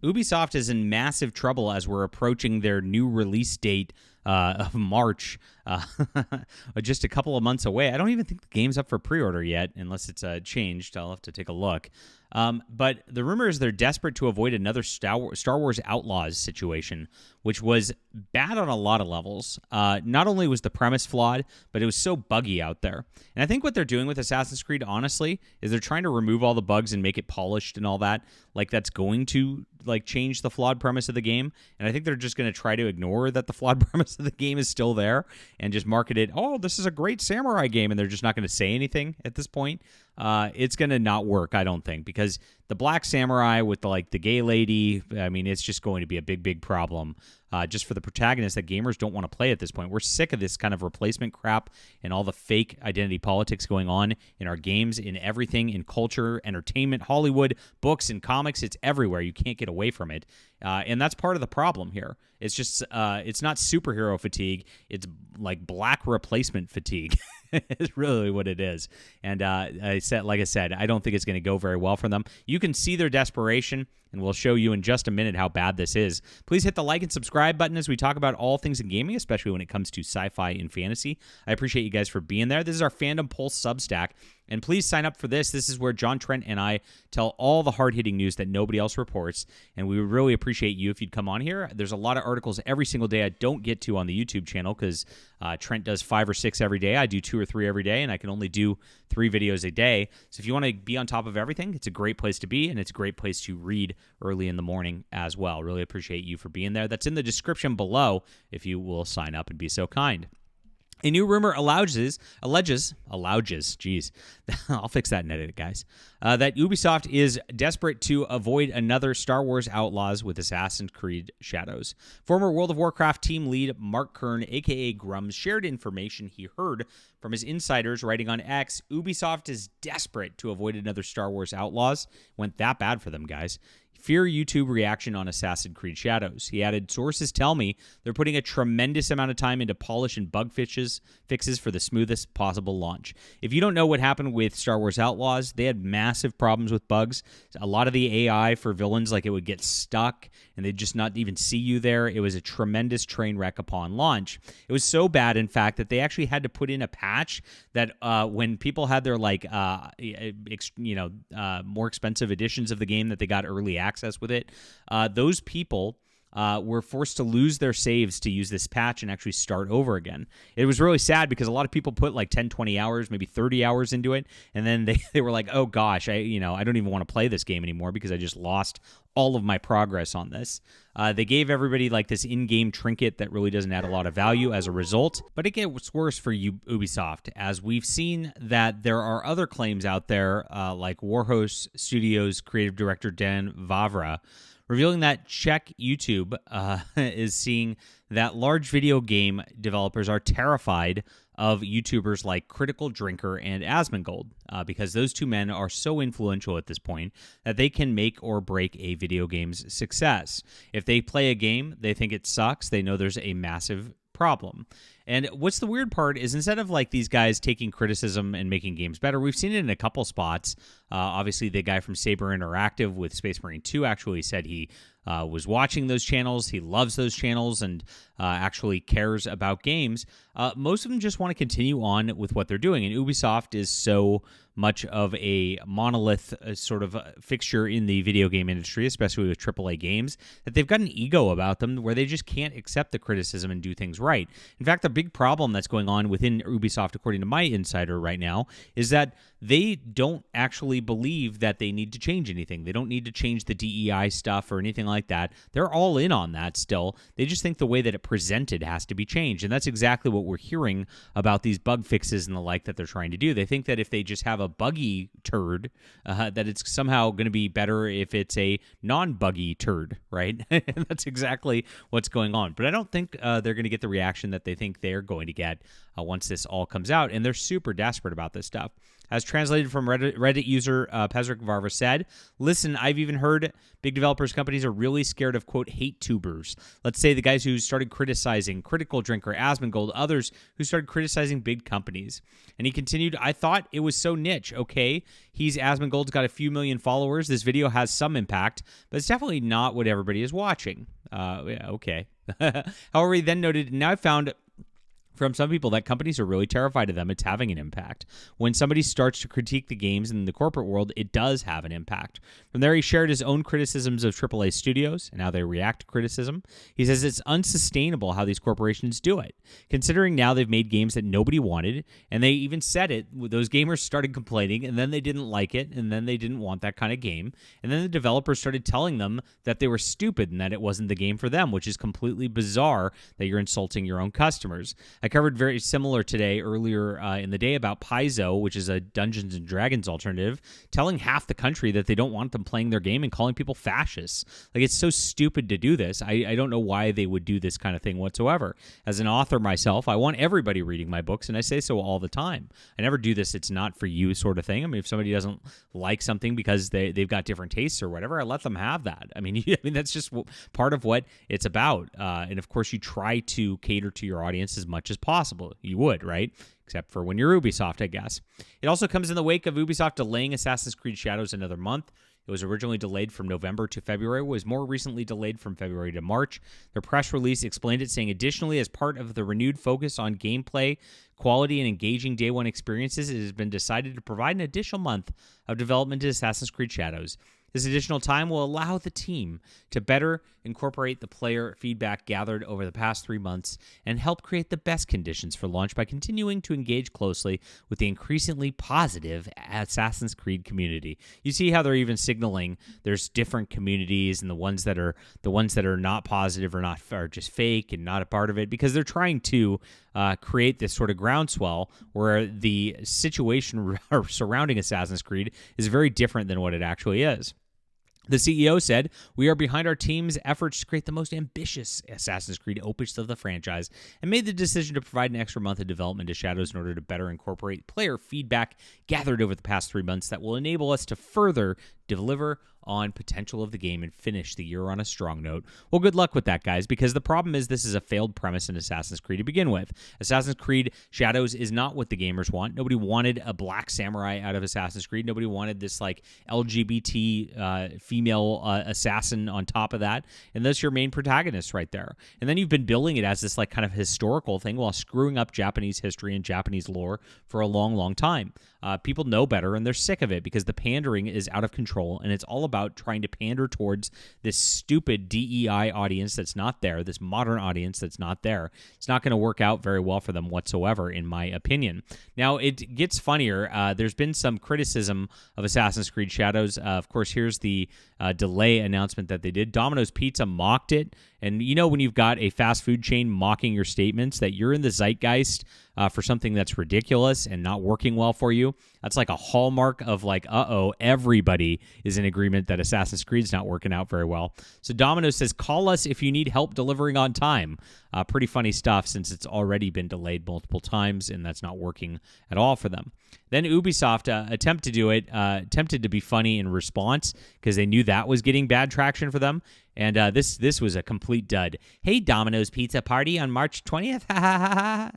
Ubisoft is in massive trouble as we're approaching their new release date of March, just a couple of months away. I don't even think the game's up for pre-order yet, unless it's changed. I'll have to take a look. But the rumor is they're desperate to avoid another Star Wars Outlaws situation, which was bad on a lot of levels. Not only was the premise flawed, but it was so buggy out there. And I think what they're doing with Assassin's Creed, honestly, is they're trying to remove all the bugs and make it polished and all that. Like, that's going to change the flawed premise of the game. And I think they're just going to try to ignore that the flawed premise of the game is still there and just market it, oh, this is a great samurai game, and they're just not going to say anything at this point. It's going to not work, I don't think, because the Black Samurai with the gay lady, I mean, it's just going to be a big, big problem just for the protagonist that gamers don't want to play at this point. We're sick of this kind of replacement crap and all the fake identity politics going on in our games, in everything, in culture, entertainment, Hollywood, books, and comics. It's everywhere. You can't get away from it. And that's part of the problem here. It's just, it's not superhero fatigue. It's like black replacement fatigue. Is really what it is. And like I said, I don't think it's going to go very well for them. You can see their desperation, and we'll show you in just a minute how bad this is. Please hit the like and subscribe button as we talk about all things in gaming, especially when it comes to sci-fi and fantasy. I appreciate you guys for being there. This is our Fandom Pulse Substack. And please sign up for this. This is where John Trent and I tell all the hard-hitting news that nobody else reports, and we would really appreciate you if you'd come on here. There's a lot of articles every single day I don't get to on the YouTube channel because Trent does 5 or 6 every day. I do 2 or 3 every day, and I can only do 3 videos a day. So if you want to be on top of everything, it's a great place to be, and it's a great place to read early in the morning as well. Really appreciate you for being there. That's in the description below if you will sign up and be so kind. A new rumor alleges, geez, I'll fix that in edit, guys, that Ubisoft is desperate to avoid another Star Wars Outlaws with Assassin's Creed Shadows. Former World of Warcraft team lead Mark Kern, a.k.a. Grums, shared information he heard from his insiders writing on X. Ubisoft is desperate to avoid another Star Wars Outlaws. Went that bad for them, guys. Fear YouTube reaction on Assassin's Creed Shadows. He added, sources tell me they're putting a tremendous amount of time into polish and bug fixes for the smoothest possible launch. If you don't know what happened with Star Wars Outlaws, they had massive problems with bugs. A lot of the AI for villains, it would get stuck and they'd just not even see you there. It was a tremendous train wreck upon launch. It was so bad, in fact, that they actually had to put in a patch that when people had their more expensive editions of the game that they got early access with it, those people were forced to lose their saves to use this patch and actually start over again. It was really sad because a lot of people put 10, 20 hours, maybe 30 hours into it, and then they were like, oh gosh, I don't even want to play this game anymore because I just lost all of my progress on this. They gave everybody this in-game trinket that really doesn't add a lot of value as a result, but it gets worse for Ubisoft, as we've seen that there are other claims out there, like Warhorse Studios creative director Dan Vavra, revealing that Czech YouTube is seeing that large video game developers are terrified of YouTubers like Critical Drinker and Asmongold, because those two men are so influential at this point that they can make or break a video game's success. If they play a game, they think it sucks, they know there's a massive problem. And what's the weird part is instead of these guys taking criticism and making games better, we've seen it in a couple spots. Obviously, the guy from Saber Interactive with Space Marine 2 actually said he was watching those channels. He loves those channels and actually cares about games. Most of them just want to continue on with what they're doing. And Ubisoft is so much of a monolith sort of fixture in the video game industry, especially with AAA games, that they've got an ego about them where they just can't accept the criticism and do things right. In fact, the big problem that's going on within Ubisoft, according to my insider right now, is that they don't actually believe that they need to change anything. They don't need to change the DEI stuff or anything like that. They're all in on that still. They just think the way that it presented has to be changed. And that's exactly what we're hearing about these bug fixes and the like that they're trying to do. They think that if they just have a buggy turd, that it's somehow going to be better if it's a non-buggy turd, right? And that's exactly what's going on. But I don't think they're going to get the reaction that they think they're going to get once this all comes out. And they're super desperate about this stuff. As translated from Reddit user Pezric Varva said, listen, I've even heard big developers companies are really scared of, quote, hate tubers. Let's say the guys who started criticizing Critical Drinker, Asmongold, others who started criticizing big companies. And he continued, I thought it was so niche. Okay, Asmongold's got a few million followers. This video has some impact, but it's definitely not what everybody is watching. Yeah, okay. However, he then noted, now I found from some people that companies are really terrified of them. It's having an impact. When somebody starts to critique the games in the corporate world, it does have an impact. From there, he shared his own criticisms of AAA studios and how they react to criticism. He says it's unsustainable how these corporations do it, considering now they've made games that nobody wanted, and they even said it. Those gamers started complaining, and then they didn't like it, and then they didn't want that kind of game, and then the developers started telling them that they were stupid and that it wasn't the game for them, which is completely bizarre that you're insulting your own customers. I covered very similar today earlier in the day about Paizo, which is a Dungeons and Dragons alternative, telling half the country that they don't want them playing their game and calling people fascists. Like, it's so stupid to do this. I don't know why they would do this kind of thing whatsoever. As an author myself, I want everybody reading my books, and I say so all the time. I never do this "it's not for you" sort of thing. I mean, if somebody doesn't like something because they've got different tastes or whatever, I let them have that. I mean, that's just part of what it's about. And of course, you try to cater to your audience as much as possible. You would, right? Except for when you're Ubisoft, I guess. It also comes in the wake of Ubisoft delaying Assassin's Creed Shadows another month. It was originally delayed from November to February, was more recently delayed from February to March. Their press release explained it, saying, additionally, as part of the renewed focus on gameplay, quality, and engaging day one experiences, it has been decided to provide an additional month of development to Assassin's Creed Shadows. This additional time will allow the team to better incorporate the player feedback gathered over the past 3 months and help create the best conditions for launch by continuing to engage closely with the increasingly positive Assassin's Creed community. You see how they're even signaling there's different communities, and the ones that are not positive are just fake and not a part of it, because they're trying to create this sort of groundswell where the situation surrounding Assassin's Creed is very different than what it actually is. The CEO said, we are behind our team's efforts to create the most ambitious Assassin's Creed opus of the franchise and made the decision to provide an extra month of development to Shadows in order to better incorporate player feedback gathered over the past 3 months that will enable us to further deliver on potential of the game and finish the year on a strong note. Well, good luck with that, guys, because the problem is this is a failed premise in Assassin's Creed to begin with. Assassin's Creed Shadows is not what the gamers want. Nobody wanted a black samurai out of Assassin's Creed. Nobody wanted this like LGBT female assassin on top of that. And that's your main protagonist right there. And then you've been billing it as this like kind of historical thing while screwing up Japanese history and Japanese lore for a long, long time. People know better, and they're sick of it because the pandering is out of control, and it's all about trying to pander towards this stupid DEI audience that's not there, this modern audience that's not there. It's not going to work out very well for them whatsoever, in my opinion. Now, it gets funnier. There's been some criticism of Assassin's Creed Shadows. Of course, here's the delay announcement that they did. Domino's Pizza mocked it, and you know when you've got a fast food chain mocking your statements that you're in the zeitgeist for something that's ridiculous and not working well for you, that's like a hallmark of like, everybody is in agreement that Assassin's Creed's not working out very well. So Domino's says, call us if you need help delivering on time. Pretty funny stuff since it's already been delayed multiple times and that's not working at all for them. Then Ubisoft attempted to be funny in response because they knew that was getting bad traction for them. And this was a complete dud. Hey, Domino's Pizza Party on March 20th. Ha ha ha ha.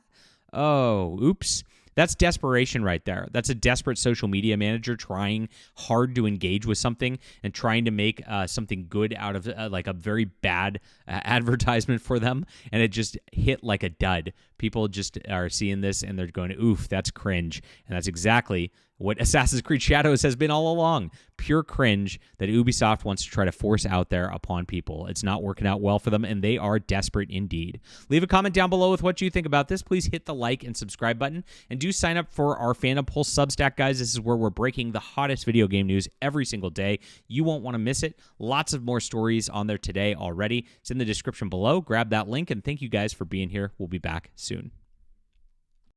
Oh, oops. That's desperation right there. That's a desperate social media manager trying hard to engage with something and trying to make something good out of like a very bad advertisement for them. And it just hit like a dud. People just are seeing this and they're going, oof, that's cringe. And that's exactly what Assassin's Creed Shadows has been all along. Pure cringe that Ubisoft wants to try to force out there upon people. It's not working out well for them, and they are desperate indeed. Leave a comment down below with what you think about this. Please hit the like and subscribe button, and do sign up for our Fandom Pulse Substack, guys. This is where we're breaking the hottest video game news every single day. You won't want to miss it. Lots of more stories on there today already. It's in the description below. Grab that link, and thank you guys for being here. We'll be back soon.